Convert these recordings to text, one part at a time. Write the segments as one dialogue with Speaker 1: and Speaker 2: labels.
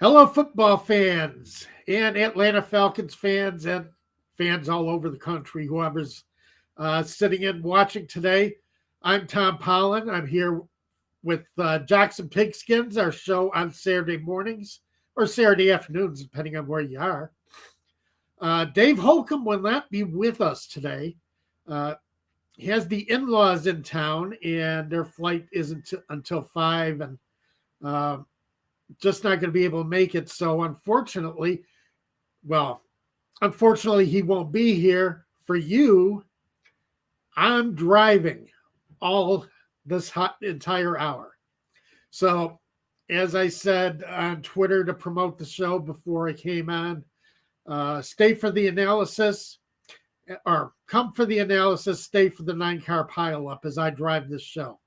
Speaker 1: Hello, football fans and Atlanta Falcons fans and fans all over the country, whoever's sitting in watching today. I'm Tom Pollen. I'm here with Jackson Pigskins, our show on Saturday mornings or Saturday afternoons, depending on where you are. Dave Holcomb will not be with us today. He has the in-laws in town, and their flight isn't until 5, and just not going to be able to make it. So unfortunately, he won't be here. For you, I'm driving all this entire hour. So, as I said on Twitter to promote the show before I came on, stay for the analysis, or come for the analysis, stay for the 9-car pileup as I drive this show.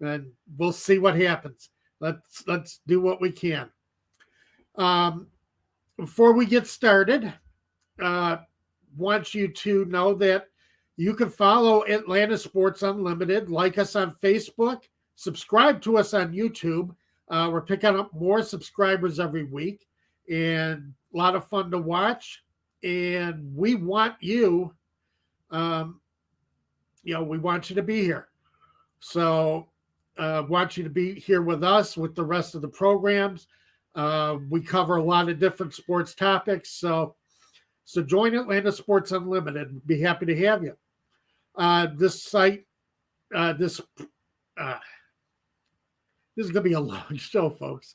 Speaker 1: And we'll see what happens. Let's do what we can. Before we get started, want you to know that you can follow Atlanta Sports Unlimited, like us on Facebook, subscribe to us on YouTube. We're picking up more subscribers every week, and a lot of fun to watch. And we want you, we want you to be here. So want you to be here with us with the rest of the programs. We cover a lot of different sports topics. So join Atlanta Sports Unlimited. We'd be happy to have you. This site, this is going to be a long show, folks.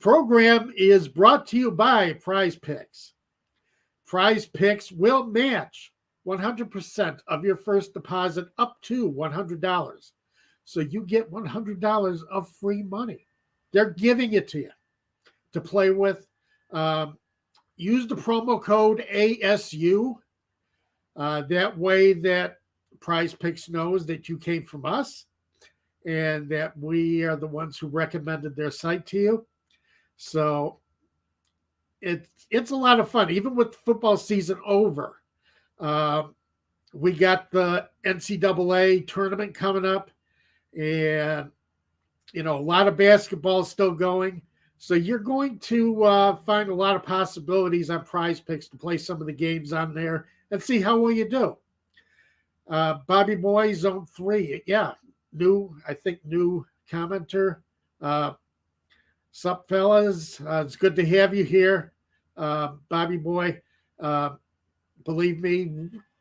Speaker 1: Program is brought to you by Prize Picks. Prize Picks will match 100% of your first deposit up to $100. So you get $100 of free money. They're giving it to you to play with. Use the promo code ASU. That way that Prize Picks knows that you came from us and that we are the ones who recommended their site to you. So it's a lot of fun. Even with football season over, we got the NCAA tournament coming up. And, a lot of basketball still going. So you're going to find a lot of possibilities on Prize Picks to play some of the games on there and see how well you do. Bobby Boy, Zone 3. Yeah, new commenter. Sup, fellas? It's good to have you here. Bobby Boy, believe me,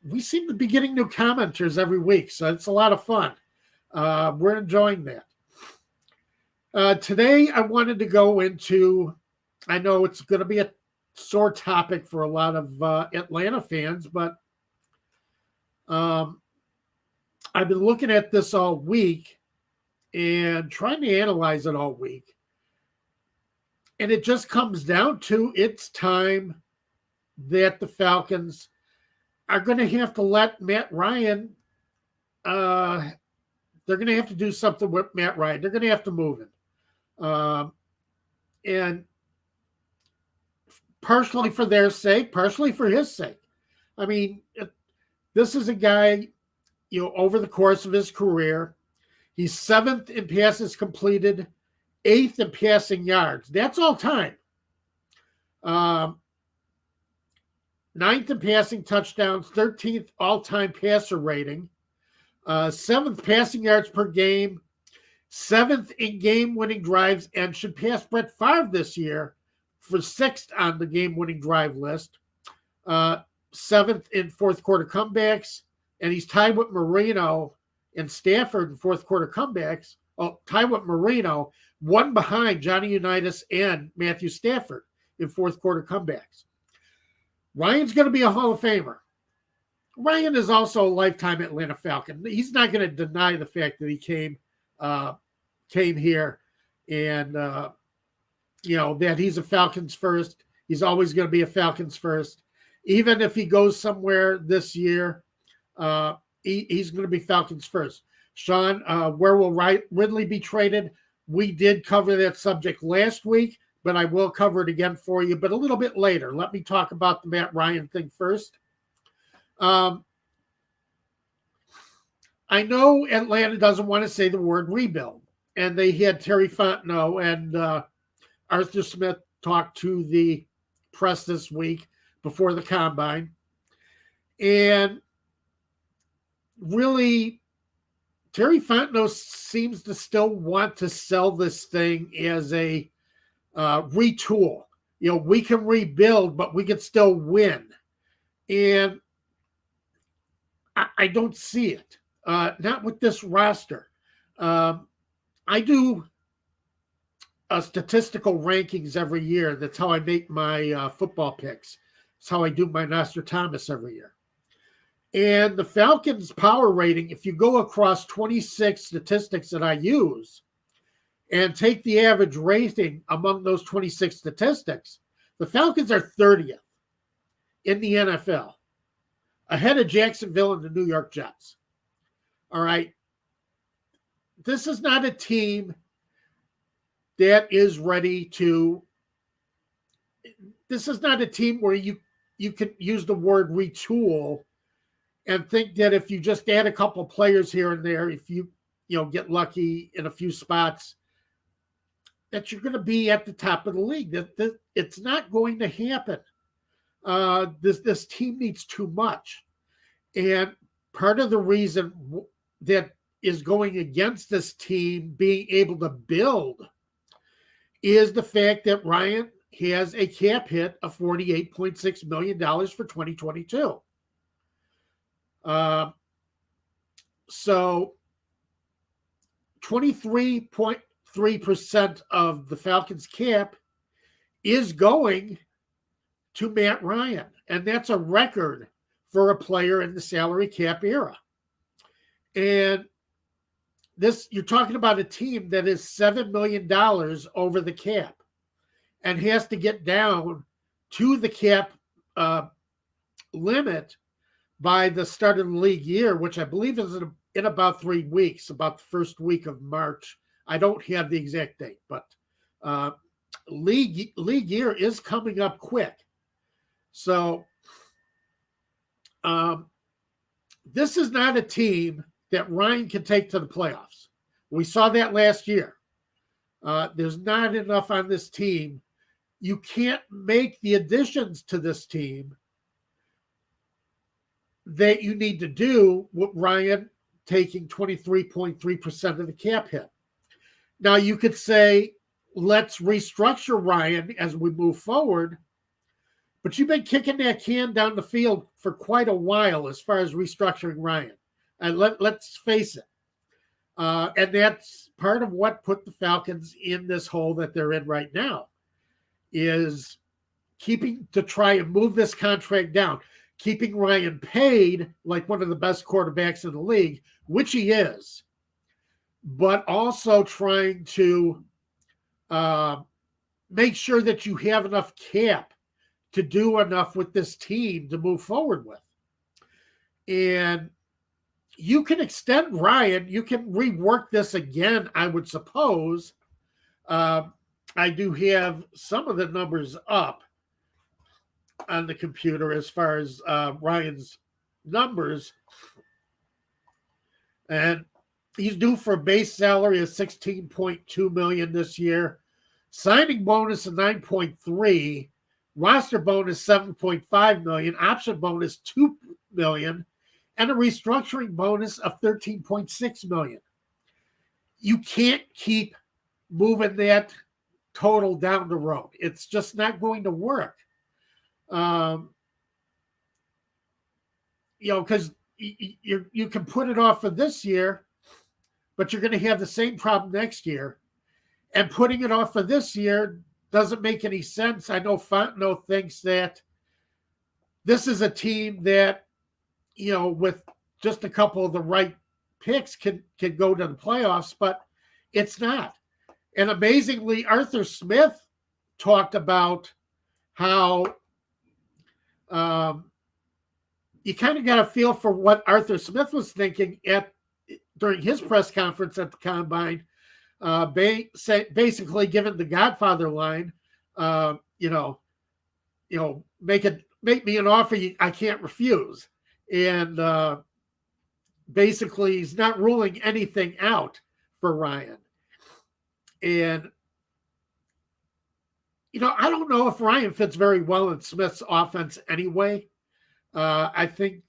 Speaker 1: we seem to be getting new commenters every week. So it's a lot of fun. We're enjoying that. Today, I wanted to go into, I know it's going to be a sore topic for a lot of Atlanta fans, but I've been looking at this all week and trying to analyze it all week. And it just comes down to it's time that the Falcons are going to have to let Matt Ryan they're going to have to do something with Matt Ryan. They're going to have to move him. And partially for their sake, partially for his sake. I mean, this is a guy, over the course of his career, he's 7th in passes completed, 8th in passing yards. That's all time. 9th in passing touchdowns, 13th all-time passer rating. 7th passing yards per game, 7th in game-winning drives, and should pass Brett Favre this year for 6th on the game-winning drive list. 7th in fourth-quarter comebacks, and he's tied with Marino and Stafford in fourth-quarter comebacks. Oh, tied with Marino, one behind Johnny Unitas and Matthew Stafford in fourth-quarter comebacks. Ryan's going to be a Hall of Famer. Ryan is also a lifetime Atlanta Falcon. He's not going to deny the fact that he came here and, that he's a Falcons first. He's always going to be a Falcons first. Even if he goes somewhere this year, he's going to be Falcons first. Sean, where will Ridley be traded? We did cover that subject last week, but I will cover it again for you, but a little bit later. Let me talk about the Matt Ryan thing first. I know Atlanta doesn't want to say the word rebuild, and they had Terry Fontenot and Arthur Smith talked to the press this week before the combine. And really, Terry Fontenot seems to still want to sell this thing as a retool. We can rebuild, but we can still win. And I don't see it. Not with this roster. I do statistical rankings every year. That's how I make my football picks. It's how I do my Nostradamus every year. And the Falcons' power rating, if you go across 26 statistics that I use and take the average rating among those 26 statistics, the Falcons are 30th in the NFL, ahead of Jacksonville and the New York Jets. All right. This is not a team that is ready to. This is not a team where you could use the word retool and think that if you just add a couple of players here and there, if you get lucky in a few spots, that you're going to be at the top of the league. That it's not going to happen. This team needs too much, and part of the reason that is going against this team being able to build is the fact that Ryan has a cap hit of $48.6 million for 2022. So 23.3% of the Falcons cap is going to Matt Ryan. And that's a record for a player in the salary cap era. And you're talking about a team that is $7 million over the cap and has to get down to the cap limit by the start of the league year, which I believe is in about 3 weeks, about the first week of March. I don't have the exact date, but league year is coming up quick. So this is not a team that Ryan can take to the playoffs. We saw that last year. There's not enough on this team. You can't make the additions to this team that you need to do with Ryan taking 23.3% of the cap hit. Now, you could say, let's restructure Ryan as we move forward, but you've been kicking that can down the field for quite a while as far as restructuring Ryan. And let's face it. And that's part of what put the Falcons in this hole that they're in right now, is keeping to try and move this contract down, keeping Ryan paid like one of the best quarterbacks in the league, which he is, but also trying to make sure that you have enough cap to do enough with this team to move forward with. And you can extend Ryan. You can rework this again, I would suppose. I do have some of the numbers up on the computer as far as Ryan's numbers. And he's due for a base salary of $16.2 million this year, signing bonus of $9.3, roster bonus $7.5 million, option bonus $2 million, and a restructuring bonus of $13.6 million. You can't keep moving that total down the road. It's just not going to work. Because you can put it off for this year, but you're going to have the same problem next year. And putting it off for this year doesn't make any sense. I know Fontenot thinks that this is a team that, with just a couple of the right picks can go to the playoffs, but it's not. And amazingly, Arthur Smith talked about how you kind of got a feel for what Arthur Smith was thinking during his press conference at the Combine, basically giving the Godfather line, make me an offer I can't refuse. And basically, he's not ruling anything out for Ryan. And I don't know if Ryan fits very well in Smith's offense anyway. I think,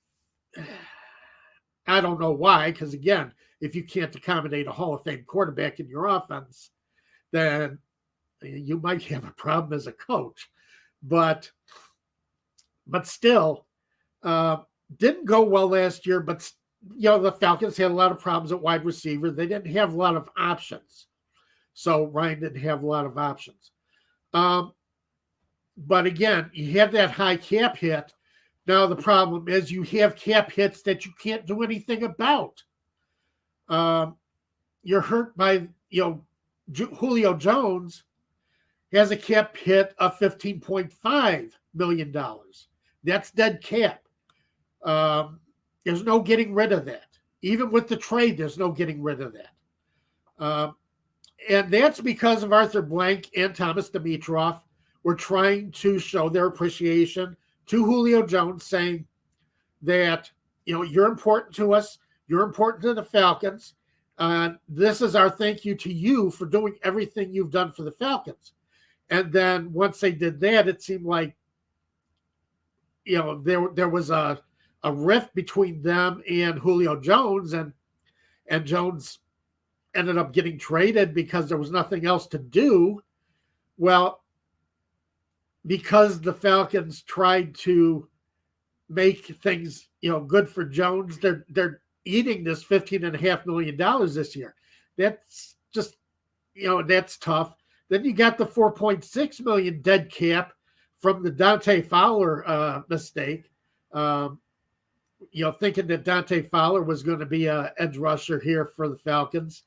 Speaker 1: I don't know why, because again, if you can't accommodate a Hall of Fame quarterback in your offense, then you might have a problem as a coach. But still, didn't go well last year. But the Falcons had a lot of problems at wide receiver. They didn't have a lot of options, so Ryan didn't have a lot of options. But again, you have that high cap hit. Now the problem is you have cap hits that you can't do anything about. You're hurt by Julio Jones has a cap hit of $15.5 million. That's dead cap. There's no getting rid of that. Even with the trade, there's no getting rid of that. And that's because of Arthur Blank and Thomas Dimitroff were trying to show their appreciation to Julio Jones, saying that, you're important to us. You're important to the Falcons. This is our thank you to you for doing everything you've done for the Falcons. And then once they did that, it seemed like, there was a rift between them and Julio Jones, and Jones ended up getting traded because there was nothing else to do. Well, because the Falcons tried to make things, good for Jones, they're eating this $15.5 million this year. That's just, that's tough. Then you got the $4.6 million dead cap from the Dante Fowler mistake. Thinking that Dante Fowler was going to be an edge rusher here for the Falcons.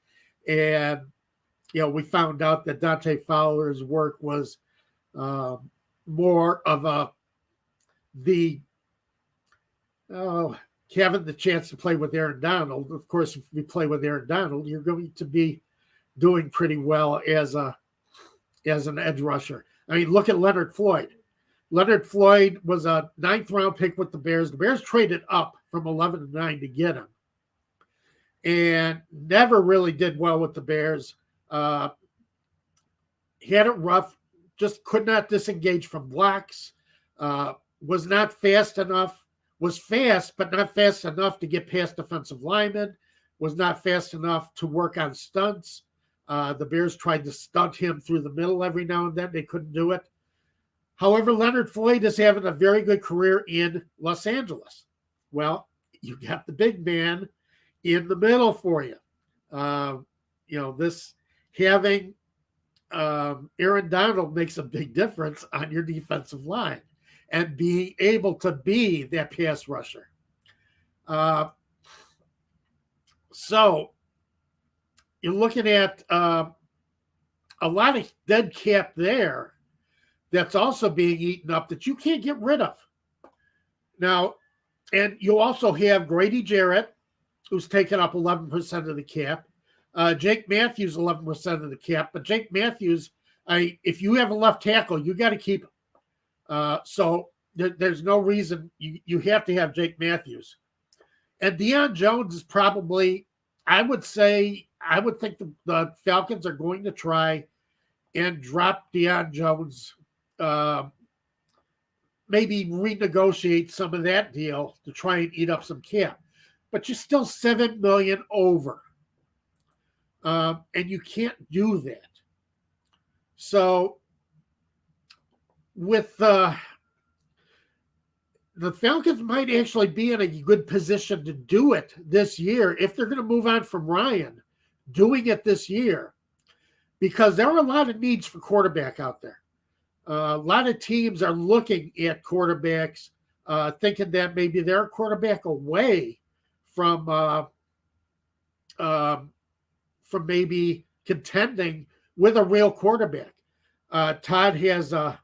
Speaker 1: And, we found out that Dante Fowler's work was more of having the chance to play with Aaron Donald. Of course, if you play with Aaron Donald, you're going to be doing pretty well as an edge rusher. I mean, look at Leonard Floyd. Leonard Floyd was a 9th-round pick with the Bears. The Bears traded up from 11 to 9 to get him, and never really did well with the Bears. He had it rough, just could not disengage from blocks, was not fast enough, was fast, but not fast enough to get past defensive linemen, was not fast enough to work on stunts. The Bears tried to stunt him through the middle every now and then. They couldn't do it. However, Leonard Floyd is having a very good career in Los Angeles. Well, you got the big man in the middle for you. This having Aaron Donald makes a big difference on your defensive line and being able to be that pass rusher. So you're looking at a lot of dead cap there that's also being eaten up that you can't get rid of. Now, and you also have Grady Jarrett, who's taken up 11% of the cap. Jake Matthews, 11% of the cap. But Jake Matthews, if you have a left tackle, you got to keep him. So there's no reason you have to have Jake Matthews. And Deion Jones is probably, I would think the Falcons are going to try and drop Deion Jones, maybe renegotiate some of that deal to try and eat up some cap. But you're still $7 million over. And you can't do that. So with the Falcons might actually be in a good position to do it this year if they're going to move on from Ryan, doing it this year, because there are a lot of needs for quarterback out there. A lot of teams are looking at quarterbacks, thinking that maybe they're a quarterback away from maybe contending with a real quarterback. Todd has a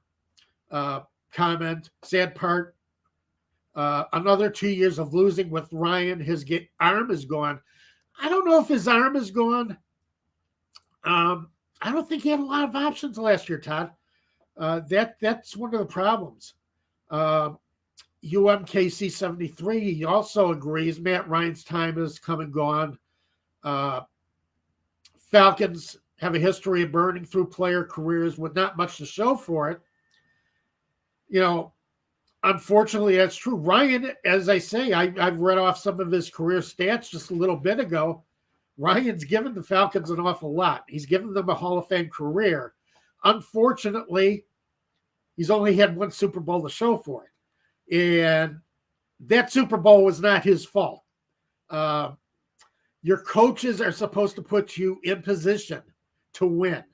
Speaker 1: comment, sad part, another 2 years of losing with Ryan. His arm is gone. I don't know if his arm is gone. I don't think he had a lot of options last year, Todd. That's one of the problems. UMKC 73, he also agrees Matt Ryan's time has come and gone. Falcons have a history of burning through player careers with not much to show for it. Unfortunately, that's true. Ryan, as I say, I've read off some of his career stats just a little bit ago. Ryan's given the Falcons an awful lot. He's given them a Hall of Fame career. Unfortunately, he's only had one Super Bowl to show for it. And that Super Bowl was not his fault. Your coaches are supposed to put you in position to win.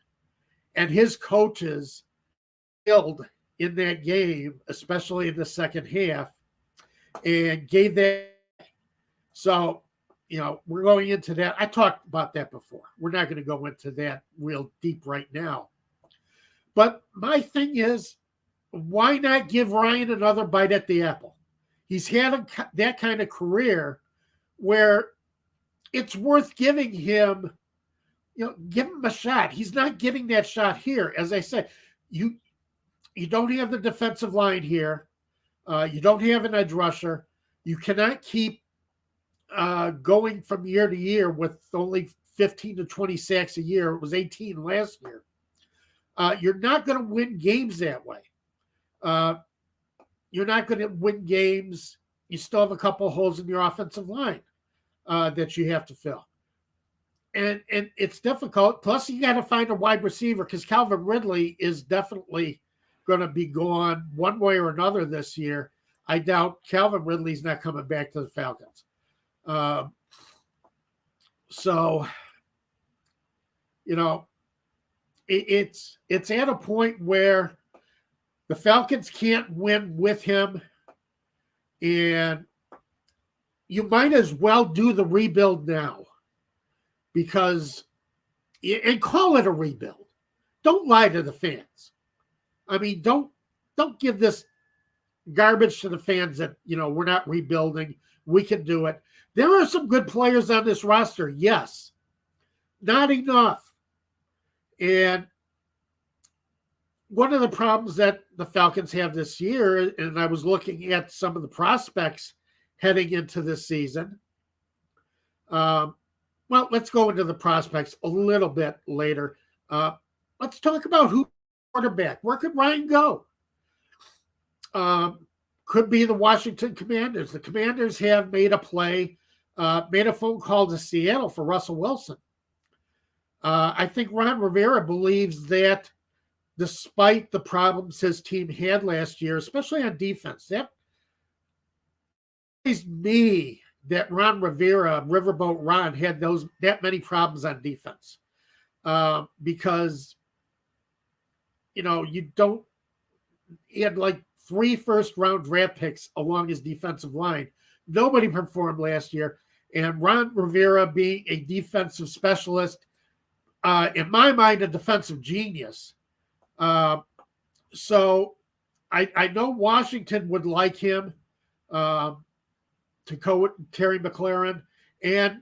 Speaker 1: And his coaches failed in that game, especially in the second half, and gave that. So, we're going into that. I talked about that before. We're not going to go into that real deep right now. But my thing is, why not give Ryan another bite at the apple? He's had that kind of career where it's worth giving him, give him a shot. He's not getting that shot here. As I said, you don't have the defensive line here. You don't have an edge rusher. You cannot keep going from year to year with only 15 to 20 sacks a year. It was 18 last year. You're not going to win games that way. You're not going to win games. You still have a couple of holes in your offensive line that you have to fill. And it's difficult. Plus, you got to find a wide receiver because Calvin Ridley is definitely going to be gone one way or another this year. I doubt Calvin Ridley's not coming back to the Falcons. It's at a point where the Falcons can't win with him, and you might as well do the rebuild now and call it a rebuild. Don't lie to the fans. I mean, don't give this garbage to the fans that, we're not rebuilding. We can do it. There are some good players on this roster. Yes. Not enough. And one of the problems that the Falcons have this year, and I was looking at some of the prospects heading into this season. Well, let's go into the prospects a little bit later. Let's talk about who quarterback. Where could Ryan go? Could be the Washington Commanders. The Commanders have made a phone call to Seattle for Russell Wilson. I think Ron Rivera believes that despite the problems his team had last year, especially on defense, that is me that Ron Rivera, Riverboat Ron, had that many problems on defense. Because, he had like 3 first-round draft picks along his defensive line. Nobody performed last year. And Ron Rivera, being a defensive specialist, in my mind, a defensive genius. So I know Washington would like him to go with Terry McLaurin and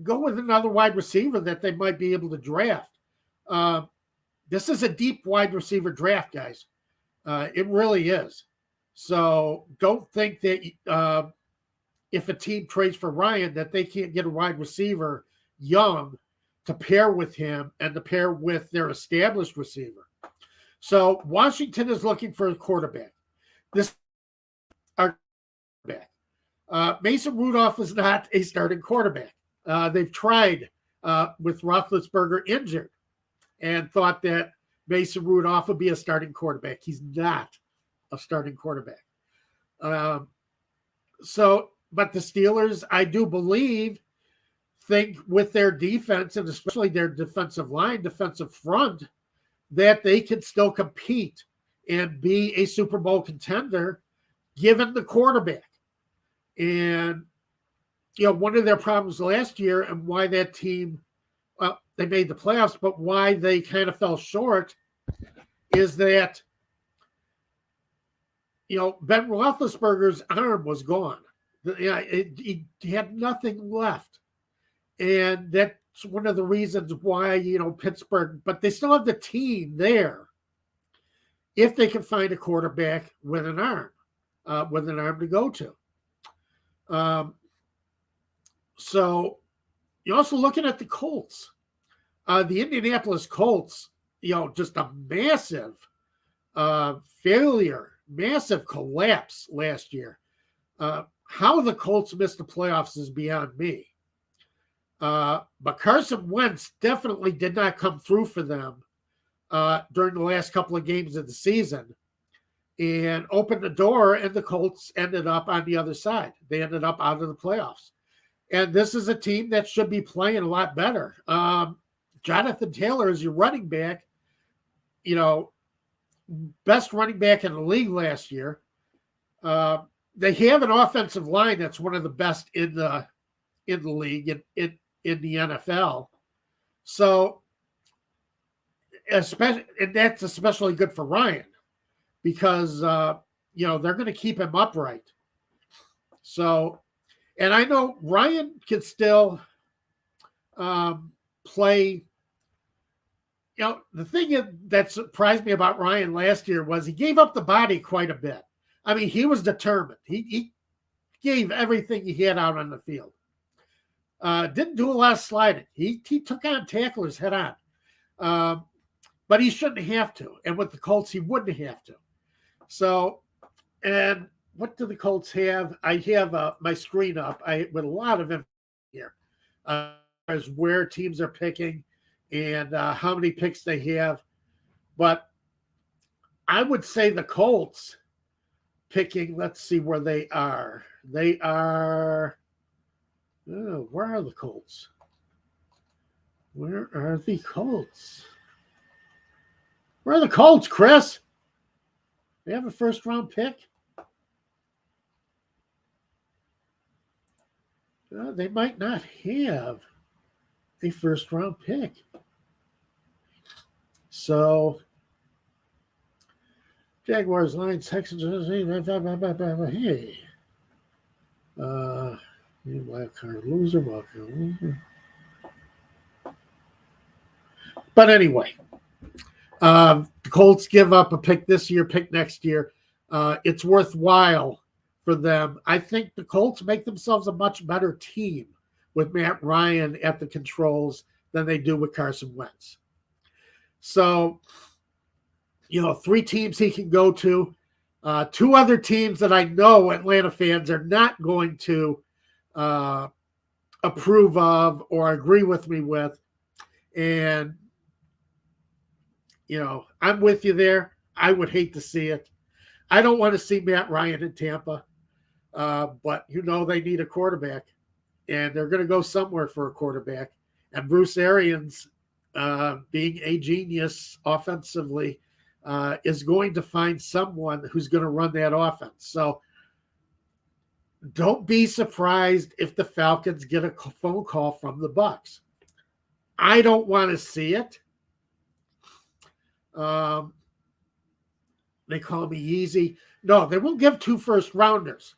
Speaker 1: go with another wide receiver that they might be able to draft. This is a deep wide receiver draft, guys. It really is. So don't think that if a team trades for Ryan that they can't get a wide receiver young to pair with him and to pair with their established receiver. So Washington is looking for a quarterback. This our quarterback. Mason Rudolph is not a starting quarterback. They've tried with Roethlisberger injured and thought that Mason Rudolph would be a starting quarterback. He's not a starting quarterback. But the Steelers, I do believe, think with their defense and especially their defensive line, defensive front, that they can still compete and be a Super Bowl contender given the quarterback. And, one of their problems last year and why that team, they made the playoffs, but why they kind of fell short is that, Ben Roethlisberger's arm was gone. He had nothing left. And that's one of the reasons why, Pittsburgh, but they still have the team there if they can find a quarterback with an arm to go to. So you're also looking at the Colts. The Indianapolis Colts, just a massive failure, massive collapse last year. How the Colts missed the playoffs is beyond me. But Carson Wentz definitely did not come through for them during the last couple of games of the season and opened the door, and the Colts ended up on the other side. They ended up out of the playoffs. And this is a team that should be playing a lot better. Jonathan Taylor is your running back, best running back in the league last year. They have an offensive line that's one of the best in the league in the NFL. So, and that's especially good for Ryan because they're going to keep him upright. So, and I know Ryan can still play. The thing that surprised me about Ryan last year was he gave up the body quite a bit. I mean, he was determined. He gave everything he had out on the field. Didn't do a lot of sliding. He took on tacklers head on. But he shouldn't have to. And with the Colts, he wouldn't have to. So, and what do the Colts have? I have my screen up with a lot of information here as where teams are picking and how many picks they have. But I would say the Colts picking, let's see where they are. They are, where are the Colts? Where are the Colts? Where are the Colts, Chris? They have a first-round pick? They might not have a first-round pick. So, Jaguars, Lions, Texans, hey. Wild card loser, wild card loser. But anyway, the Colts give up a pick this year, pick next year. It's worthwhile for them. I think the Colts make themselves a much better team with Matt Ryan at the controls than they do with Carson Wentz. So, 3 teams he can go to. 2 other teams that I know Atlanta fans are not going to approve of or agree with me with. And, I'm with you there. I would hate to see it. I don't want to see Matt Ryan in Tampa. But they need a quarterback. And they're going to go somewhere for a quarterback. And Bruce Arians, being a genius offensively, is going to find someone who's going to run that offense. So don't be surprised if the Falcons get a phone call from the Bucs. I don't want to see it. They call me easy. No, they won't give 2 first-rounders.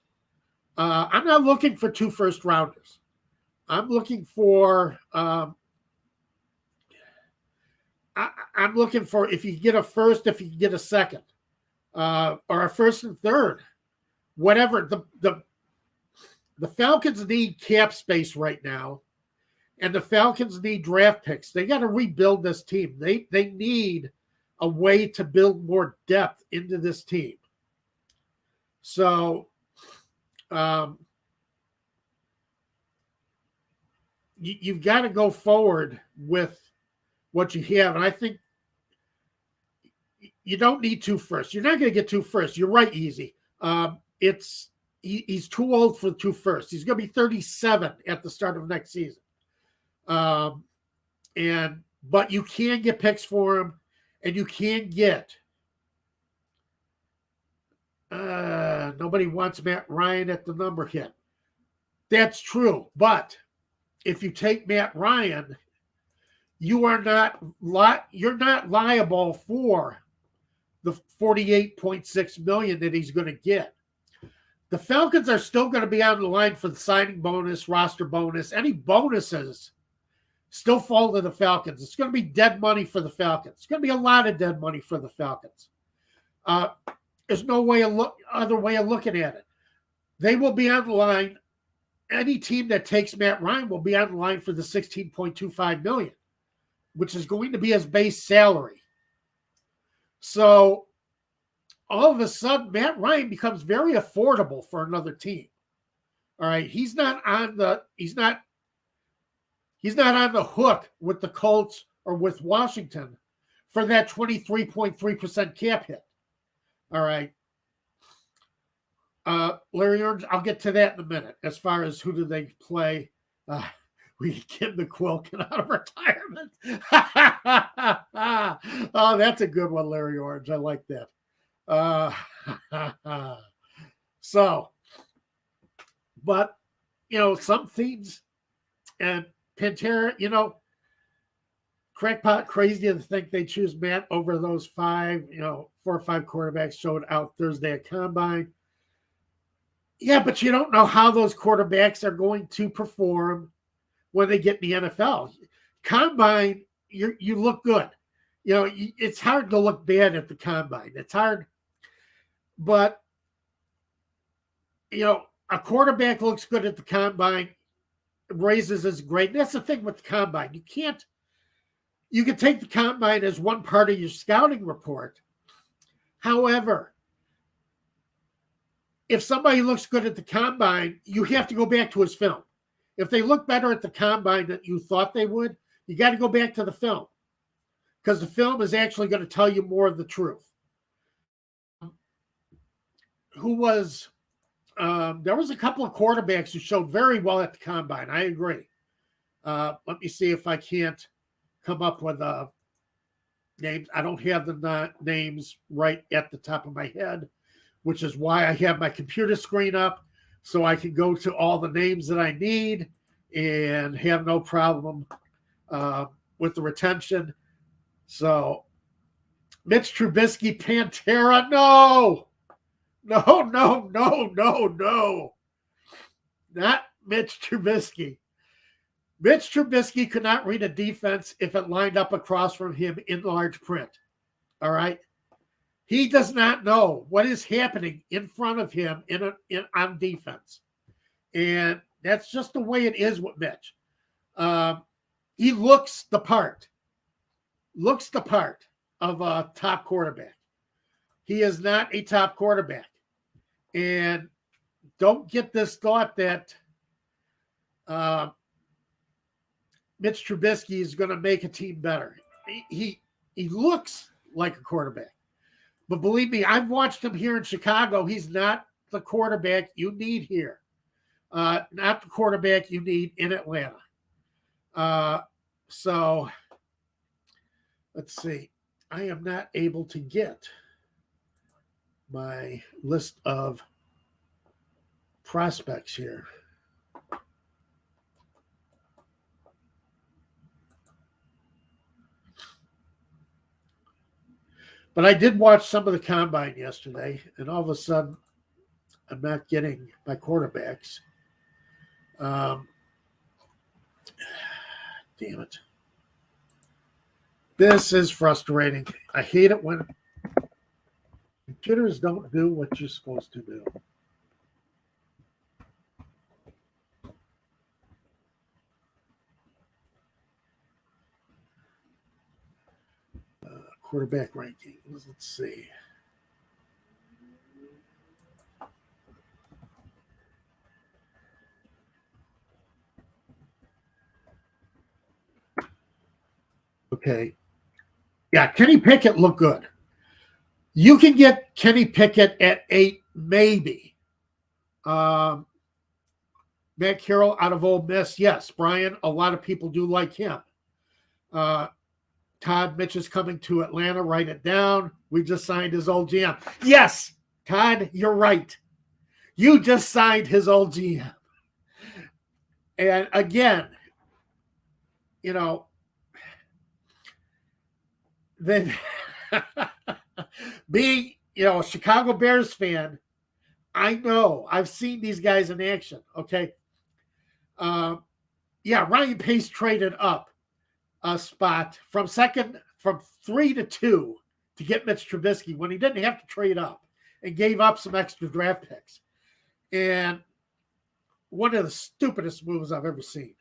Speaker 1: I'm not looking for 2 first-rounders. I'm looking for I'm looking for if you get a first, if you get a second, or a first and third, whatever. The Falcons need cap space right now, and the Falcons need draft picks. They got to rebuild this team. They need a way to build more depth into this team. So, you've got to go forward with what you have. And I think you don't need 2 firsts. You're not going to get 2 firsts. You're right, Easy. He's too old for 2 firsts. He's going to be 37 at the start of next season. But you can get picks for him, and you can get nobody wants Matt Ryan at the number hit. That's true. But if you take Matt Ryan, you're not liable for the $48.6 million that he's going to get. The Falcons are still going to be on the line for the signing bonus, roster bonus. Any bonuses still fall to the Falcons. It's going to be dead money for the Falcons. It's going to be a lot of dead money for the Falcons. There's no other way of looking at it. They will be on the line. Any team that takes Matt Ryan will be on the line for the $16.25 million. which is going to be his base salary. So all of a sudden, Matt Ryan becomes very affordable for another team. All right, he's not on the hook with the Colts or with Washington for that 23.3% cap hit. All right. Larry Orange, I'll get to that in a minute. As far as who do they play, we get McQuilkin out of retirement. Oh, that's a good one, Larry Orange. I like that. So, but, some themes and Pantera, crackpot crazy to think they choose Matt over those 4 or 5 quarterbacks showed out Thursday at Combine. Yeah, but you don't know how those quarterbacks are going to perform when they get in the NFL. Combine, you look good. It's hard to look bad at the Combine. It's hard. But, a quarterback looks good at the Combine, raises his grade. And that's the thing with the Combine. You can take the Combine as one part of your scouting report. However, if somebody looks good at the Combine, you have to go back to his film. If they look better at the Combine than you thought they would, you got to go back to the film because the film is actually going to tell you more of the truth. There was a couple of quarterbacks who showed very well at the Combine. I agree. Let me see if I can't come up with names. I don't have the names right at the top of my head, which is why I have my computer screen up so I can go to all the names that I need and have no problem with the retention. So, Mitch Trubisky, Pantera, no. Not Mitch Trubisky. Mitch Trubisky could not read a defense if it lined up across from him in large print. All right? He does not know what is happening in front of him on defense. And that's just the way it is with Mitch. He looks the part of a top quarterback. He is not a top quarterback. And don't get this thought that Mitch Trubisky is going to make a team better. He looks like a quarterback. But believe me, I've watched him here in Chicago. He's not the quarterback you need here. Not the quarterback you need in Atlanta. So let's see. I am not able to get my list of prospects here. But I did watch some of the Combine yesterday, and all of a sudden, I'm not getting my quarterbacks. Damn it. This is frustrating. I hate it when computers don't do what you're supposed to do. Quarterback rankings. Let's see. Okay. Yeah, Kenny Pickett looked good. You can get Kenny Pickett at 8, maybe. Matt Carroll out of Ole Miss. Yes, Brian, a lot of people do like him. Todd Mitch is coming to Atlanta. Write it down. We just signed his old GM. Yes, Todd, you're right. You just signed his old GM. And again, then being, a Chicago Bears fan, I know I've seen these guys in action. Okay. Ryan Pace traded up a spot from 3 to 2 to get Mitch Trubisky when he didn't have to trade up and gave up some extra draft picks. And one of the stupidest moves I've ever seen.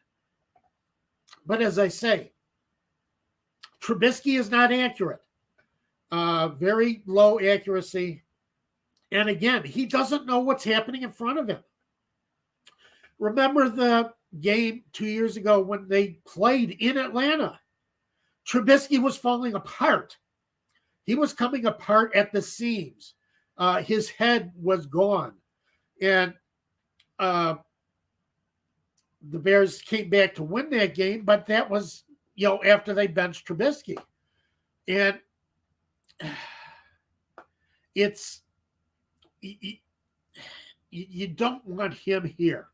Speaker 1: But as I say, Trubisky is not accurate. Very low accuracy. And again, he doesn't know what's happening in front of him. Remember the game 2 years ago when they played in Atlanta? Trubisky was falling apart. He was coming apart at the seams. His head was gone. And the Bears came back to win that game, but that was, after they benched Trubisky. And it's, you don't want him here.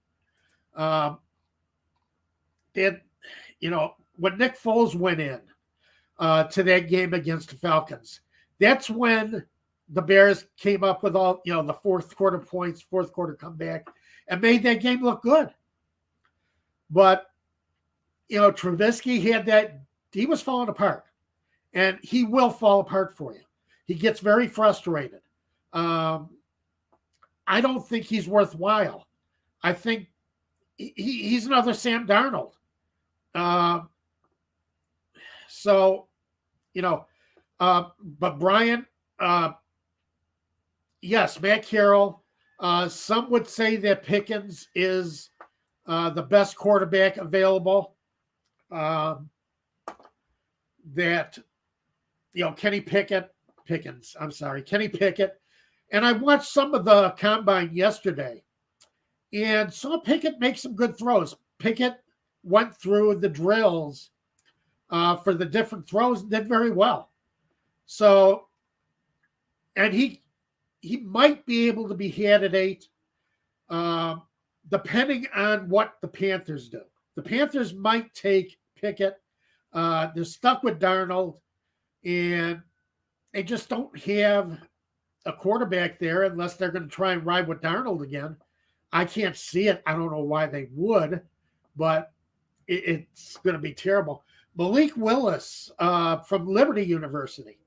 Speaker 1: When Nick Foles went in to that game against the Falcons, that's when the Bears came up with all, the fourth quarter points, fourth quarter comeback, and made that game look good. But, Trubisky had that, he was falling apart, and he will fall apart for you. He gets very frustrated. I don't think he's worthwhile. I think he's another Sam Darnold. But Brian, yes, Matt Carroll. Some would say that Pickens is the best quarterback available. Kenny Pickett. And I watched some of the combine yesterday and saw Pickett make some good throws. Pickett went through the drills for the different throws and did very well. So, and he might be able to be had at 8, depending on what the Panthers do. The Panthers might take Pickett. They're stuck with Darnold, and they just don't have a quarterback there unless they're going to try and ride with Darnold again. I can't see it. I don't know why they would, but it's going to be terrible. Malik Willis from Liberty University.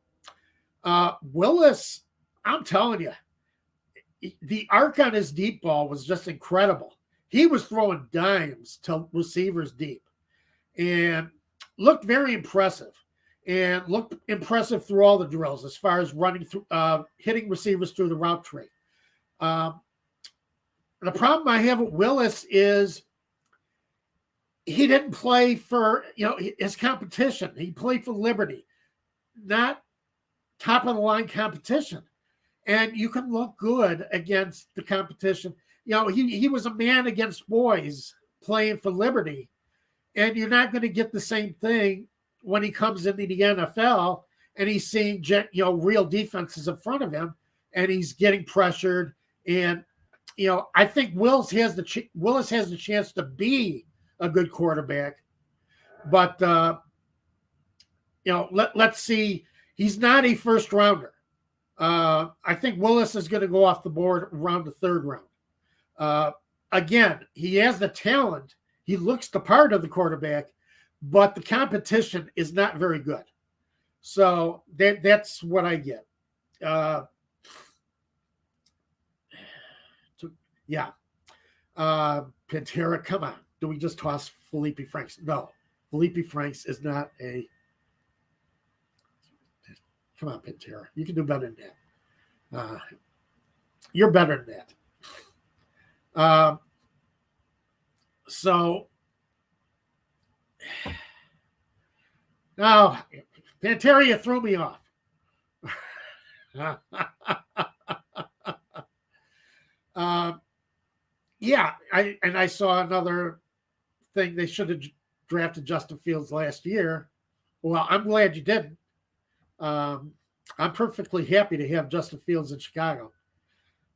Speaker 1: Willis, I'm telling you, the arc on his deep ball was just incredible. He was throwing dimes to receivers deep and looked very impressive. And looked impressive through all the drills as far as running through, hitting receivers through the route tree. The problem I have with Willis is he didn't play for, his competition. He played for Liberty, not top of the line competition. And you can look good against the competition. He was a man against boys playing for Liberty, and you're not going to get the same thing when he comes into the NFL and he's seeing, real defenses in front of him and he's getting pressured. And, I think Willis has the chance to be a good quarterback, but, let's see. He's not a first rounder. I think Willis is going to go off the board around the 3rd round. Again, he has the talent. He looks the part of the quarterback, but the competition is not very good. So that's what I get. Pantera, come on. Do we just toss Felipe Franks? No. Felipe Franks is not a... Come on, Pantera. You can do better than that. You're better than that. Now, Pantera, you threw me off. I saw another thing. They should have drafted Justin Fields last year. Well, I'm glad you didn't. I'm perfectly happy to have Justin Fields in Chicago,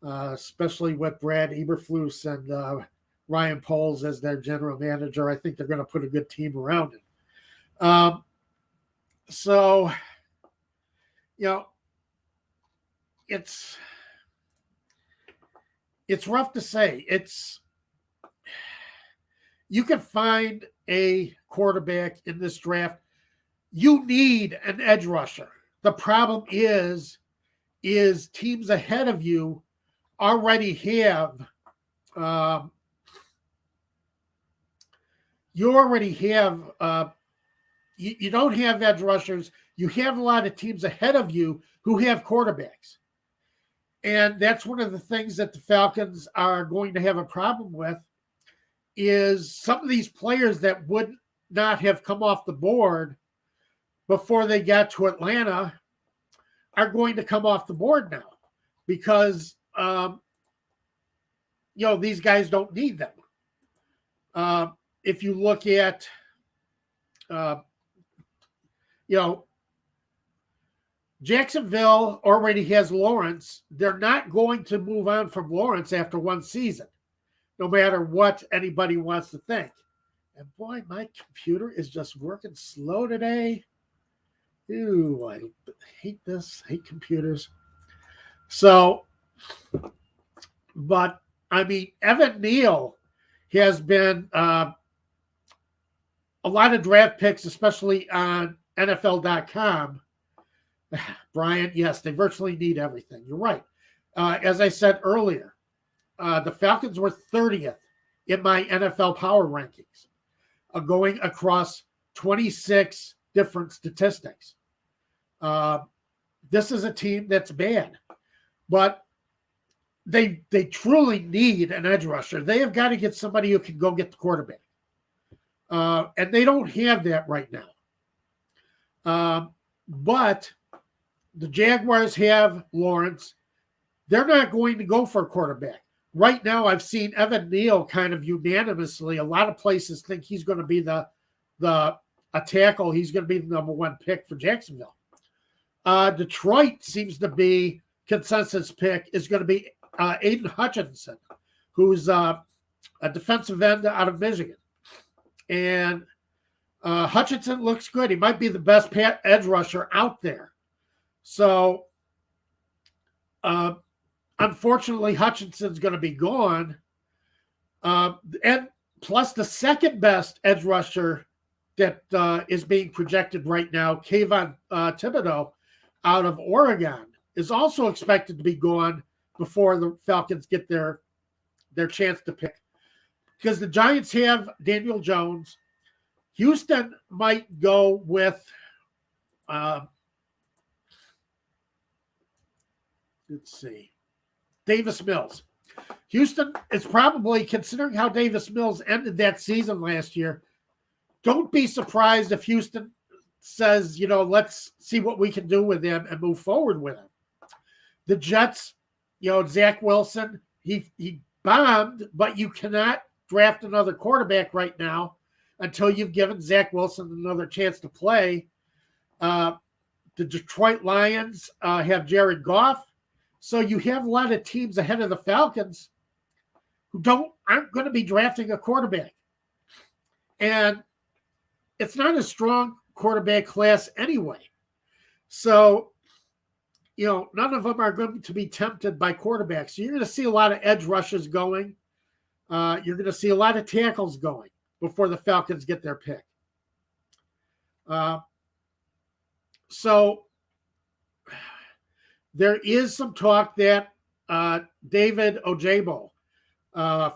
Speaker 1: especially with Brad Eberflus and Ryan Poles as their general manager. I think they're going to put a good team around it. It's rough to say. You can find a quarterback in this draft. You need an edge rusher. The problem is teams ahead of you already have you don't have edge rushers. You have a lot of teams ahead of you who have quarterbacks. And that's one of the things that the Falcons are going to have a problem with is some of these players that would not have come off the board before they got to Atlanta are going to come off the board now because, these guys don't need them. If you look at, Jacksonville already has Lawrence. They're not going to move on from Lawrence after one season, no matter what anybody wants to think. And boy, my computer is just working slow today. Ooh, I hate this. Hate computers. So, but I mean, Evan Neal has been a lot of draft picks, especially on NFL.com. Brian, yes, they virtually need everything. You're right. As I said earlier, the Falcons were 30th in my NFL power rankings, going across 26 different statistics. This is a team that's bad, but they truly need an edge rusher. They have got to get somebody who can go get the quarterback. And they don't have that right now. But the Jaguars have Lawrence. They're not going to go for a quarterback. Right now, I've seen Evan Neal kind of unanimously. A lot of places think he's going to be a tackle. He's going to be the number one pick for Jacksonville. Detroit seems to be consensus pick is going to be Aiden Hutchinson, who's a defensive end out of Michigan. And Hutchinson looks good. He might be the best edge rusher out there. So, unfortunately, Hutchinson's going to be gone. And plus the second best edge rusher that is being projected right now, Kayvon Thibodeau out of Oregon, is also expected to be gone before the Falcons get their chance to pick. Because the Giants have Daniel Jones. Houston might go with Davis Mills. Houston is probably, considering how Davis Mills ended that season last year, don't be surprised if Houston says, let's see what we can do with him and move forward with him. The Jets, Zach Wilson, he bombed, but you cannot draft another quarterback right now until you've given Zach Wilson another chance to play. The Detroit Lions have Jared Goff. So you have a lot of teams ahead of the Falcons who aren't going to be drafting a quarterback. And it's not a strong quarterback class anyway. So, none of them are going to be tempted by quarterbacks. So you're going to see a lot of edge rushes going. You're going to see a lot of tackles going before the Falcons get their pick. So there is some talk that David Ojabo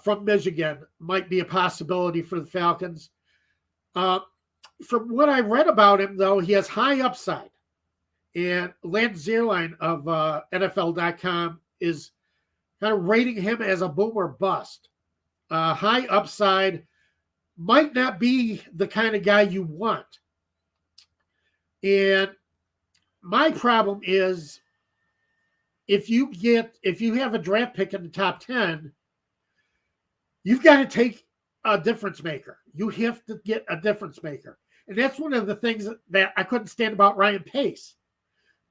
Speaker 1: from Michigan might be a possibility for the Falcons. From what I read about him, though, he has high upside. And Lance Zierlein of NFL.com is kind of rating him as a boomer bust. High upside, might not be the kind of guy you want. And my problem is, if you have a draft pick in the top 10, you've got to take a difference maker. You have to get a difference maker. And that's one of the things that I couldn't stand about Ryan Pace.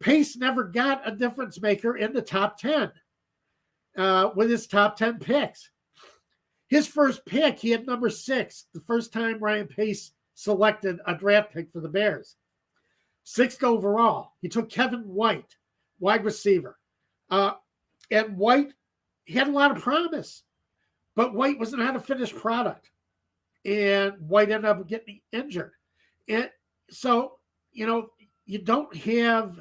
Speaker 1: Pace never got a difference maker in the top 10 with his top 10 picks. His first pick, he had number 6, the first time Ryan Pace selected a draft pick for the Bears. 6th overall. He took Kevin White, wide receiver. And White, he had a lot of promise, but White was not a finished product. And White ended up getting injured. And so, you don't have,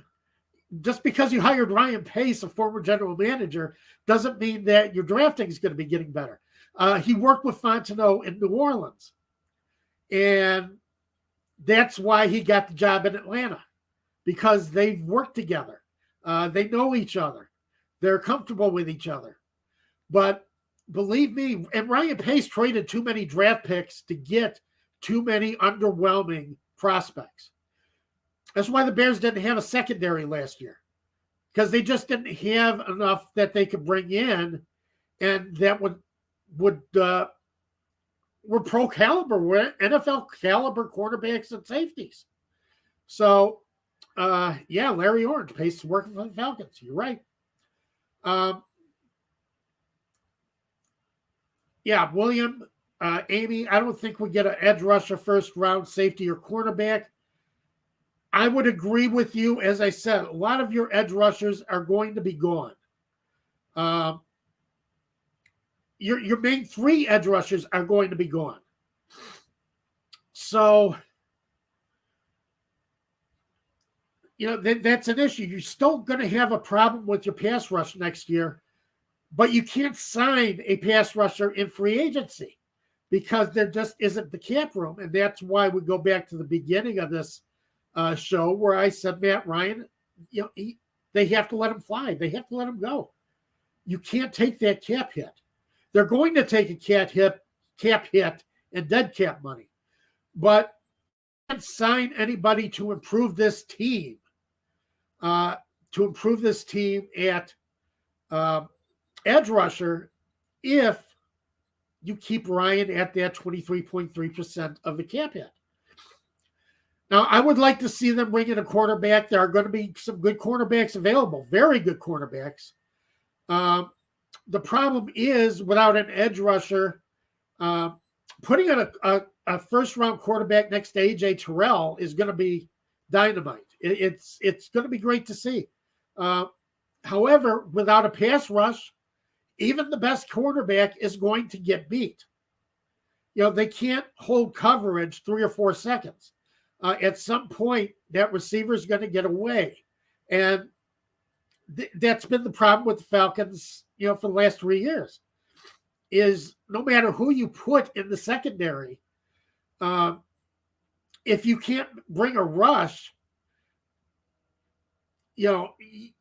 Speaker 1: just because you hired Ryan Pace, a former general manager, doesn't mean that your drafting is going to be getting better. He worked with Fontenot in New Orleans. And That's why he got the job in Atlanta, because they've worked together. They know each other. They're comfortable with each other. But believe me, and Ryan Pace traded too many draft picks to get too many underwhelming prospects. That's why the Bears didn't have a secondary last year, because they just didn't have enough that they could bring in, and that were pro caliber, were NFL caliber quarterbacks and safeties. So, Larry Orange, Pace is working for the Falcons. You're right. William, Amy, I don't think we get an edge rusher, first round, safety, or cornerback. I would agree with you. As I said, a lot of your edge rushers are going to be gone. Your main three edge rushers are going to be gone. So, that's an issue. You're still going to have a problem with your pass rush next year, but you can't sign a pass rusher in free agency because there just isn't the cap room. And that's why we go back to the beginning of this show where I said, Matt Ryan, they have to let him fly. They have to let him go. You can't take that cap hit. They're going to take a cap hit and dead cap money, but you can't sign anybody to improve this team. At edge rusher if you keep Ryan at that 23.3% of the cap hit. Now, I would like to see them bring in a quarterback. There are going to be some good cornerbacks available, very good cornerbacks. The problem is, without an edge rusher, putting in a first-round quarterback next to A.J. Terrell is going to be dynamite. It's going to be great to see. However, without a pass rush, even the best quarterback is going to get beat. They can't hold coverage 3 or 4 seconds. At some point, that receiver is going to get away. And that's been the problem with the Falcons, for the last 3 years, is no matter who you put in the secondary, if you can't bring a rush, it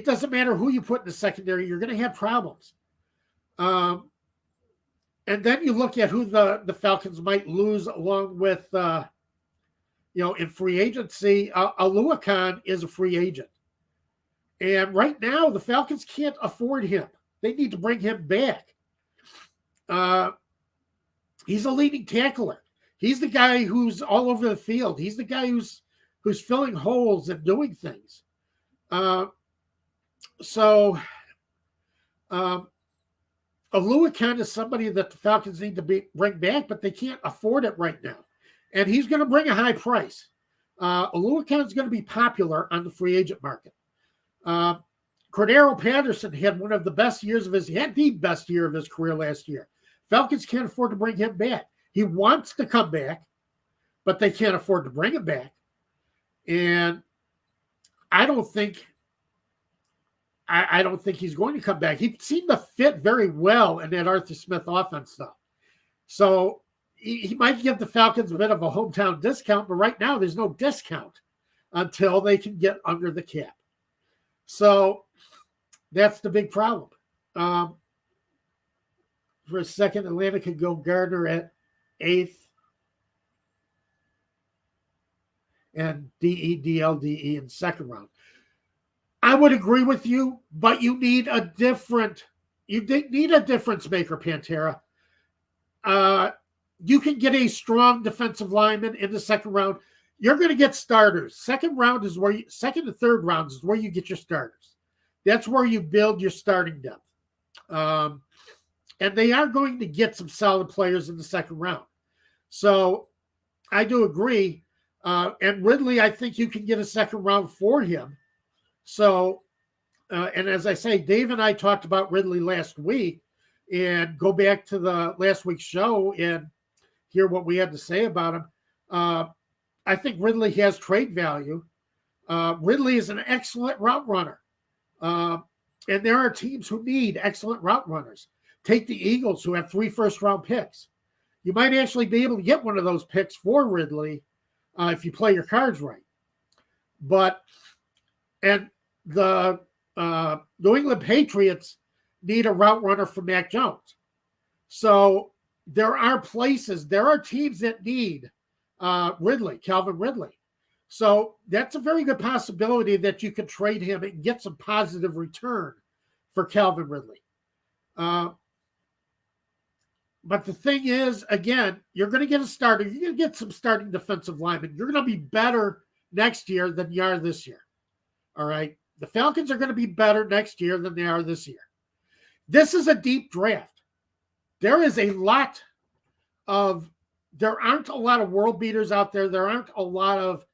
Speaker 1: doesn't matter who you put in the secondary, you're going to have problems. And then you look at who the Falcons might lose along with, in free agency. Aluakon is a free agent. And right now, the Falcons can't afford him. They need to bring him back. He's a leading tackler. He's the guy who's all over the field. He's the guy who's filling holes and doing things. Aluakon is somebody that the Falcons need to bring back, but they can't afford it right now. And he's going to bring a high price. Aluakon is going to be popular on the free agent market. Cordero Patterson had the best year of his career last year. Falcons can't afford to bring him back. He wants to come back, but they can't afford to bring him back. And I don't think he's going to come back. He seemed to fit very well in that Arthur Smith offense stuff. So he might give the Falcons a bit of a hometown discount, but right now there's no discount until they can get under the cap. So that's the big problem. For a second, Atlanta could go Gardner at 8th and DLDE in second round. I would agree with you, but you need a difference maker, Pantera. You can get a strong defensive lineman in the second round. You're going to get starters. Second and third rounds is where you get your starters. That's where you build your starting depth. And they are going to get some solid players in the second round. So I do agree. And Ridley, I think you can get a second round for him. So, and as I say, Dave and I talked about Ridley last week, and go back to the last week's show and hear what we had to say about him. I think Ridley has trade value. Ridley is an excellent route runner. And there are teams who need excellent route runners. Take the Eagles, who have 3 first-round picks. You might actually be able to get one of those picks for Ridley if you play your cards right. And the New England Patriots need a route runner for Mac Jones. So there are teams that need Calvin Ridley. So that's a very good possibility that you can trade him and get some positive return for Calvin Ridley. But the thing is, again, you're going to get a starter. You're going to get some starting defensive linemen. You're going to be better next year than you are this year. All right? The Falcons are going to be better next year than they are this year. This is a deep draft. There aren't a lot of world beaters out there. There aren't a lot of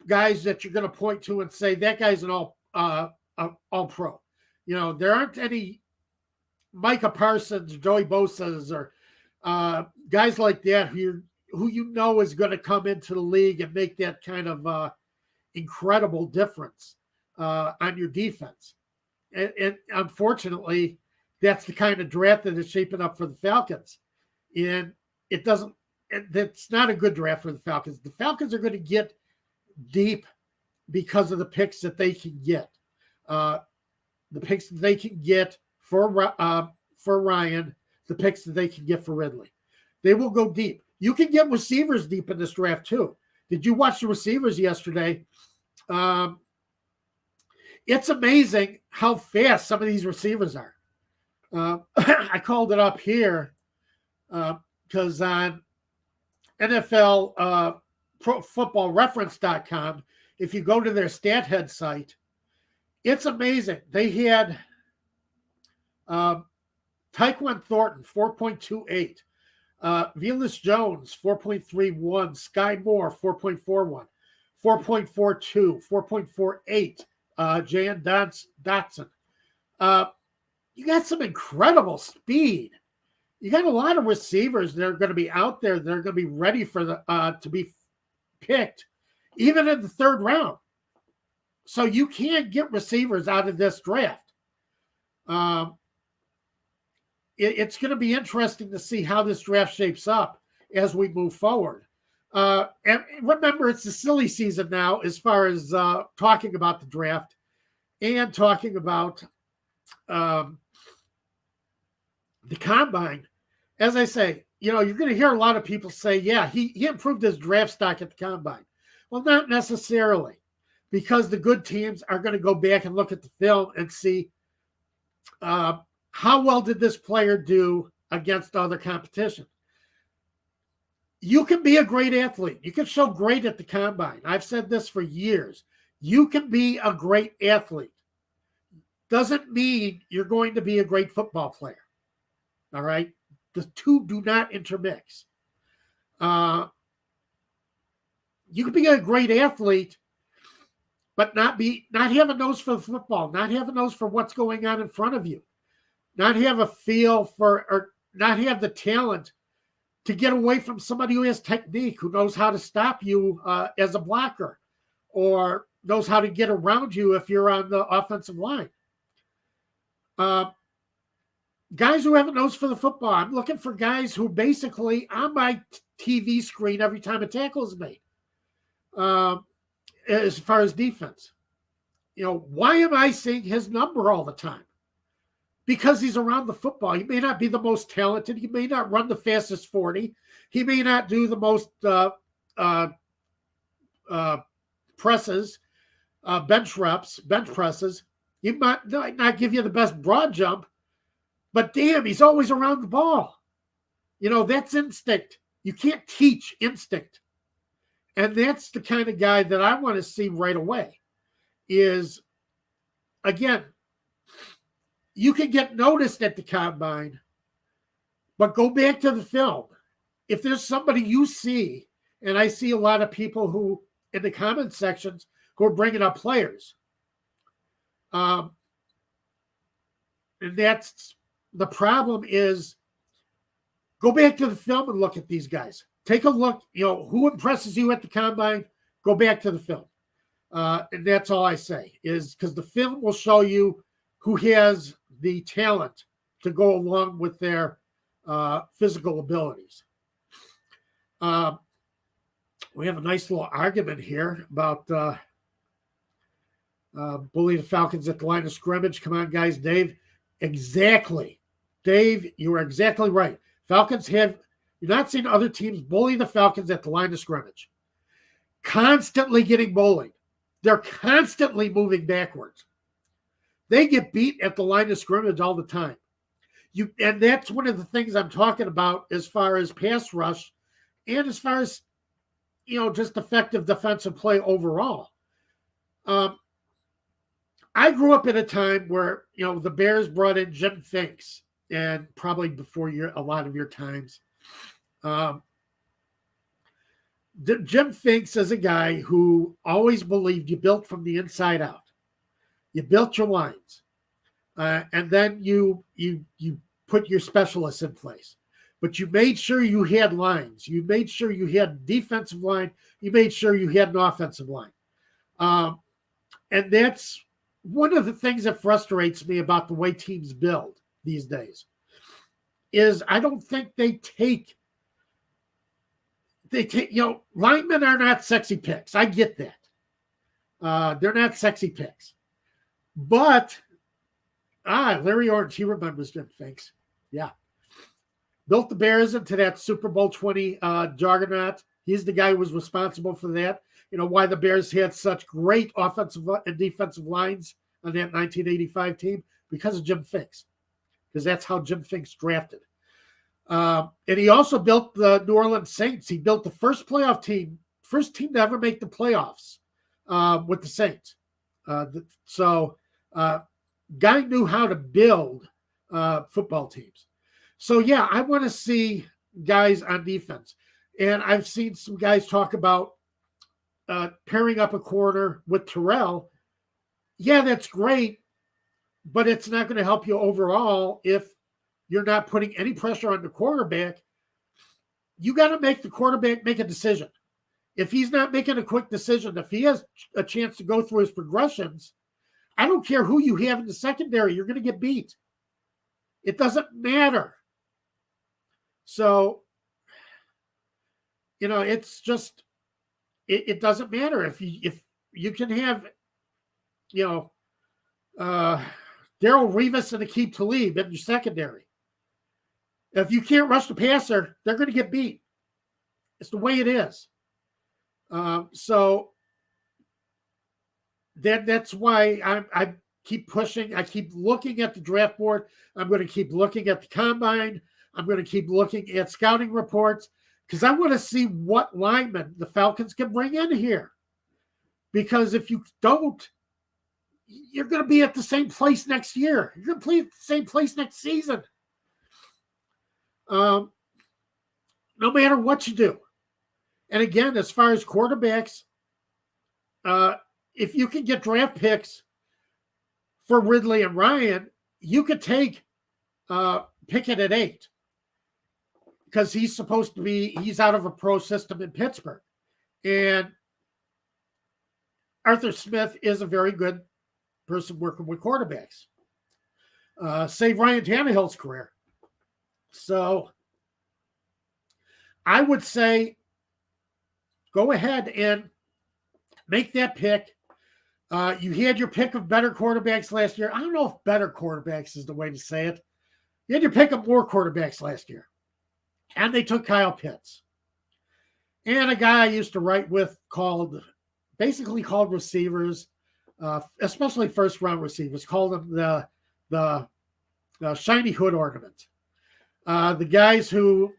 Speaker 1: guys that you're going to point to and say, that guy's an all pro. There aren't any Micah Parsons, Joey Bosa's, or guys like that who is going to come into the league and make that kind of incredible difference on your defense. And unfortunately, that's the kind of draft that is shaping up for the Falcons. And that's not a good draft for the Falcons. The Falcons are going to get deep because of the picks that they can get. The picks that they can get for Ryan, the picks that they can get for Ridley. They will go deep. You can get receivers deep in this draft too. Did you watch the receivers yesterday? It's amazing how fast some of these receivers are. I called it up here because on NFL Pro Football Reference.com, if you go to their StatHead site, it's amazing. They had Tyquan Thornton, 4.28. Velus Jones, 4.31. Sky Moore, 4.41. 4.42. 4.48. Jan Dotson. You got some incredible speed. You got a lot of receivers that are going to be out there that are going to be ready for to be picked, even in the third round. So you can't get receivers out of this draft. It's going to be interesting to see how this draft shapes up as we move forward. And remember, it's the silly season now as far as talking about the draft and talking about the combine. As I say, you're going to hear a lot of people say, yeah, he improved his draft stock at the combine. Well, not necessarily, because the good teams are going to go back and look at the film and see how well did this player do against other competition. You can be a great athlete. You can show great at the combine. I've said this for years. You can be a great athlete. Doesn't mean you're going to be a great football player. All right? The two do not intermix. You can be a great athlete, but not have a nose for the football, not have a nose for what's going on in front of you, not have a feel for, or not have the talent to get away from somebody who has technique, who knows how to stop you as a blocker, or knows how to get around you if you're on the offensive line. Guys who have a nose for the football. I'm looking for guys who basically on my TV screen every time a tackle is made. As far as defense, why am I seeing his number all the time? Because he's around the football. He may not be the most talented. He may not run the fastest 40. He may not do the most presses, bench presses. He might not give you the best broad jump, but damn, he's always around the ball. That's instinct. You can't teach instinct. And that's the kind of guy that I want to see right away is, again, you can get noticed at the combine, but go back to the film. If there's somebody you see, and I see a lot of people who, in the comment sections, who are bringing up players. And that's the problem is, go back to the film and look at these guys. Take a look, who impresses you at the combine, go back to the film. And that's all I say, is because the film will show you who has the talent to go along with their physical abilities. We have a nice little argument here about bullying the Falcons at the line of scrimmage. Come on, guys. Dave, exactly. Dave, you are exactly right. Falcons have, you're not seeing other teams bully the Falcons at the line of scrimmage. Constantly getting bullied. They're constantly moving backwards. They get beat at the line of scrimmage all the time. And that's one of the things I'm talking about as far as pass rush and as far as, just effective defensive play overall. I grew up at a time where, the Bears brought in Jim Finks, and probably before a lot of your times. Jim Finks is a guy who always believed you built from the inside out. You built your lines, and then you put your specialists in place. But you made sure you had lines. You made sure you had a defensive line. You made sure you had an offensive line. And that's one of the things that frustrates me about the way teams build these days is I don't think they take, linemen are not sexy picks. I get that. They're not sexy picks. But, Larry Orange, he remembers Jim Finks. Yeah. Built the Bears into that Super Bowl 20 juggernaut. He's the guy who was responsible for that. Why the Bears had such great offensive and defensive lines on that 1985 team? Because of Jim Finks. Because that's how Jim Finks drafted. And he also built the New Orleans Saints. He built the first playoff team, first team to ever make the playoffs with the Saints. Guy knew how to build football teams. So, yeah, I want to see guys on defense. And I've seen some guys talk about pairing up a corner with Terrell. Yeah, that's great, but it's not going to help you overall if you're not putting any pressure on the quarterback. You got to make the quarterback make a decision. If he's not making a quick decision, if he has a chance to go through his progressions, I don't care who you have in the secondary, you're going to get beat. It doesn't matter. So, it's just, it doesn't matter if you can have, Darrell Revis and Aqib Talib in your secondary. If you can't rush the passer, they're going to get beat. It's the way it is. So that's why I keep pushing. I keep looking at the draft board. I'm going to keep looking at the combine. I'm going to keep looking at scouting reports because I want to see what linemen the Falcons can bring in here. Because if you don't, you're going to be at the same place next year. You're going to play at the same place next season. No matter what you do. And again, as far as quarterbacks, if you can get draft picks for Ridley and Ryan, you could take Pickett at 8 because he's out of a pro system in Pittsburgh. And Arthur Smith is a very good person working with quarterbacks. Save Ryan Tannehill's career. So I would say go ahead and make that pick. You had your pick of better quarterbacks last year. I don't know if better quarterbacks is the way to say it. You had your pick of more quarterbacks last year. And they took Kyle Pitts. And a guy I used to write with called receivers, especially first-round receivers, called them the shiny hood ornament. The guys who,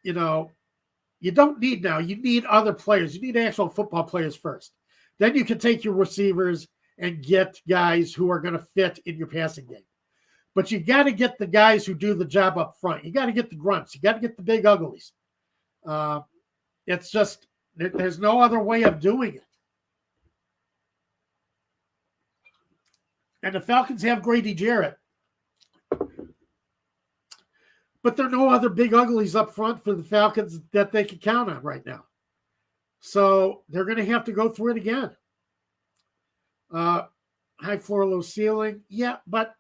Speaker 1: you don't need now. You need other players. You need actual football players first. Then you can take your receivers and get guys who are going to fit in your passing game. But you got to get the guys who do the job up front. You got to get the grunts. You got to get the big uglies. It's just, there's no other way of doing it. And the Falcons have Grady Jarrett. But there are no other big uglies up front for the Falcons that they can count on right now. So they're going to have to go through it again. High floor, low ceiling. Yeah, but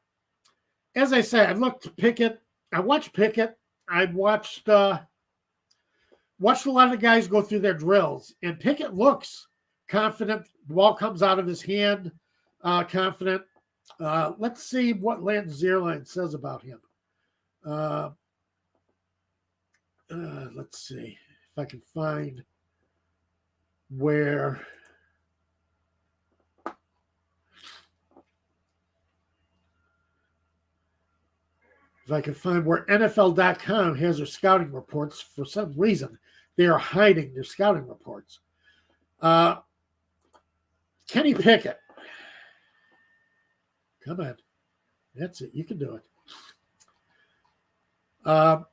Speaker 1: as I say, I looked to Pickett. I watched Pickett. I watched watched a lot of the guys go through their drills, and Pickett looks confident. The ball comes out of his hand, confident. Let's see what Land's Airline says about him. Let's see if I can find where. If I can find where NFL.com has their scouting reports. For some reason, they are hiding their scouting reports. Kenny Pickett. Come on. That's it. You can do it.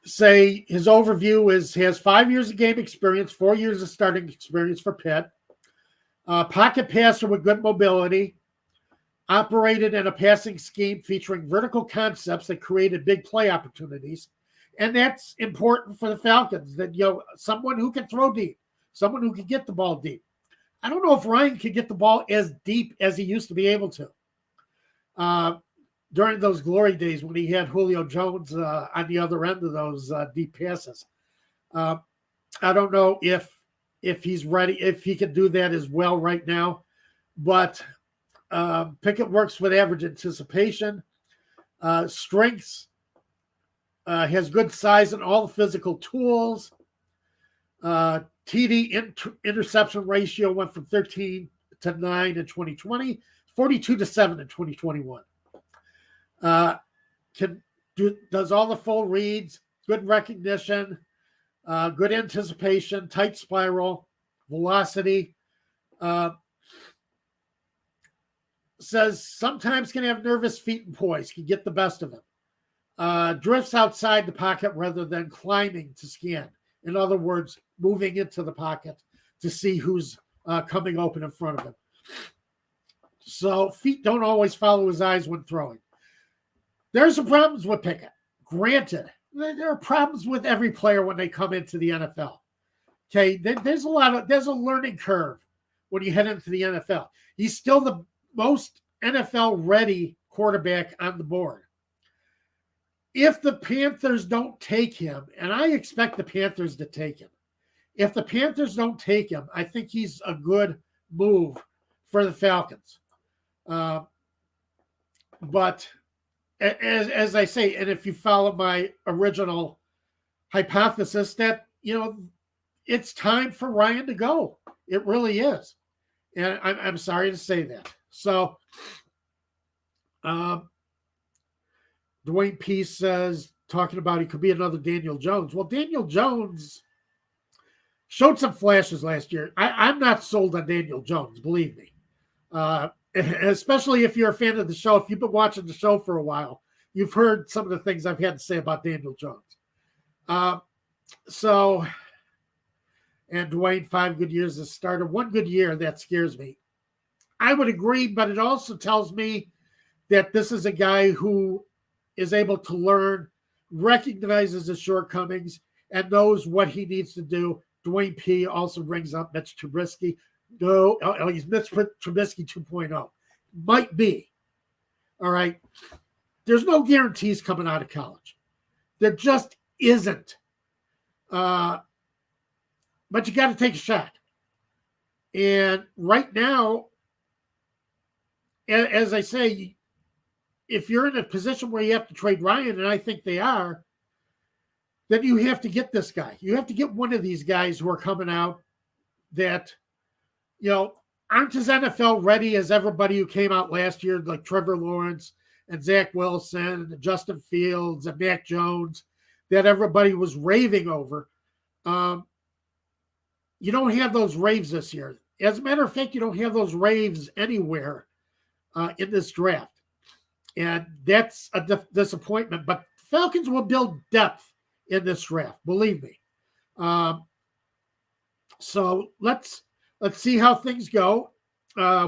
Speaker 1: Say his overview is he has 5 years of game experience, 4 years of starting experience for Pitt. Pocket passer with good mobility. Operated in a passing scheme featuring vertical concepts that created big play opportunities. And that's important for the Falcons, that, someone who can throw deep, someone who can get the ball deep. I don't know if Ryan could get the ball as deep as he used to be able to during those glory days when he had Julio Jones on the other end of those deep passes. I don't know if he's ready, if he can do that as well right now, but Pickett works with average anticipation, strengths, has good size and all the physical tools. TD interception ratio went from 13 to 9 in 2020, 42 to 7 in 2021. Does all the full reads, good recognition, good anticipation, tight spiral, velocity. Says sometimes can have nervous feet and poise, can get the best of him. Drifts outside the pocket rather than climbing to scan. In other words, moving into the pocket to see who's coming open in front of him. So feet don't always follow his eyes when throwing. There's some problems with Pickett. Granted, there are problems with every player when they come into the NFL. Okay, there's a learning curve when you head into the NFL. He's still the most NFL-ready quarterback on the board. If the Panthers don't take him, and I expect the Panthers to take him, if the Panthers don't take him, I think he's a good move for the Falcons. But as I say, and if you follow my original hypothesis that, it's time for Ryan to go. It really is. And I'm sorry to say that. So, Dwayne P says, talking about he could be another Daniel Jones. Well, Daniel Jones showed some flashes last year. I'm not sold on Daniel Jones, believe me. Especially if you're a fan of the show. If you've been watching the show for a while, you've heard some of the things I've had to say about Daniel Jones. And Dwayne, 5 good years as a starter. 1 good year, that scares me. I would agree, but it also tells me that this is a guy who is able to learn, recognizes his shortcomings, and knows what he needs to do. Dwayne P. also brings up Mitch Trubisky. No, he's Mitch Trubisky 2.0. Might be. All right. There's no guarantees coming out of college. There just isn't. But you got to take a shot. And right now, as I say, if you're in a position where you have to trade Ryan, and I think they are, then you have to get this guy. You have to get one of these guys who are coming out that, aren't as NFL ready as everybody who came out last year, like Trevor Lawrence and Zach Wilson and Justin Fields and Mac Jones, that everybody was raving over. You don't have those raves this year. As a matter of fact, you don't have those raves anywhere in this draft. And that's a disappointment. But Falcons will build depth in this draft, believe me. So let's see how things go.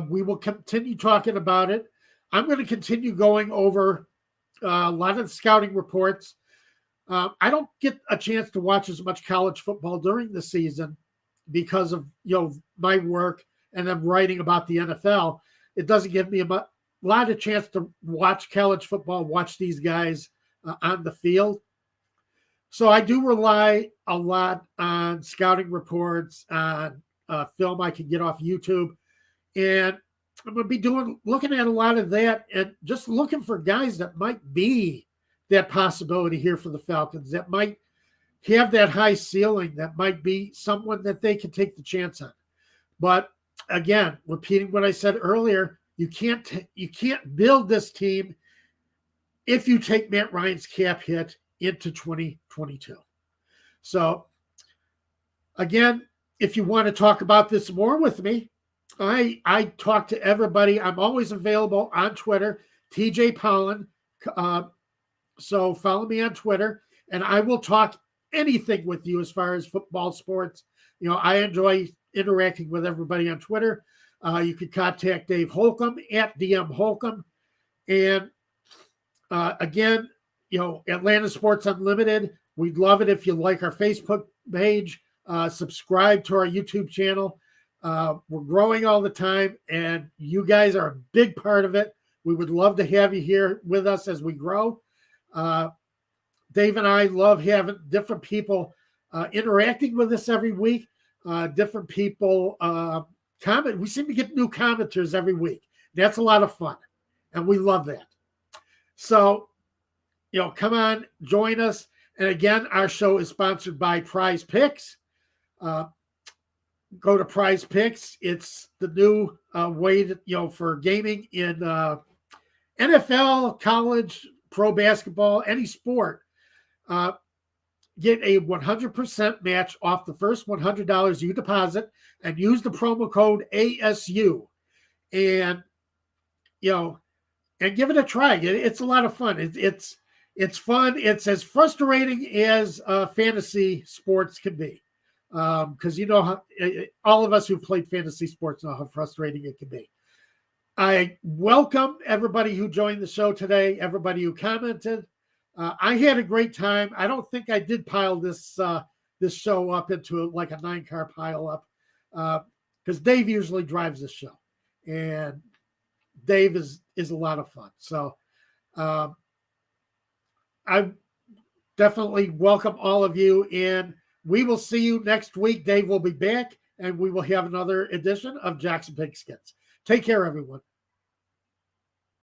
Speaker 1: We will continue talking about it. I'm going to continue going over a lot of the scouting reports. I don't get a chance to watch as much college football during the season because of my work and then writing about the NFL. It doesn't give me a lot of chance to watch college football, watch these guys on the field. So I do rely a lot on scouting reports, on film I can get off YouTube. And I'm going to be looking at a lot of that and just looking for guys that might be that possibility here for the Falcons, that might have that high ceiling, that might be someone that they can take the chance on. But again, repeating what I said earlier, you can't build this team if you take Matt Ryan's cap hit into 2022. So again, if you want to talk about this more with me, I talk to everybody. I'm always available on Twitter, TJ Pollen. So follow me on Twitter, and I will talk anything with you as far as football, sports. I enjoy interacting with everybody on Twitter. You can contact Dave Holcomb at DM Holcomb. And again, Atlanta Sports Unlimited, we'd love it if you like our Facebook page, subscribe to our YouTube channel. We're growing all the time, and you guys are a big part of it. We would love to have you here with us as we grow. Dave and I love having different people interacting with us every week, different people comment. We seem to get new commenters every week. That's a lot of fun, and we love that. So, come on, join us. And again, our show is sponsored by Prize Picks. Go to Prize Picks. It's the new way that, for gaming in NFL, college, pro basketball, any sport. Get a 100% match off the first $100 you deposit and use the promo code ASU. And, and give it a try. It's a lot of fun. It's fun. It's as frustrating as fantasy sports can be. Because all of us who've played fantasy sports know how frustrating it can be. I welcome everybody who joined the show today, everybody who commented. I had a great time. I don't think I did pile this show up into like a 9-car pile up because Dave usually drives this show, and Dave is a lot of fun. So I definitely welcome all of you, and we will see you next week. Dave will be back, and we will have another edition of Jackson Pigskins. Take care, everyone.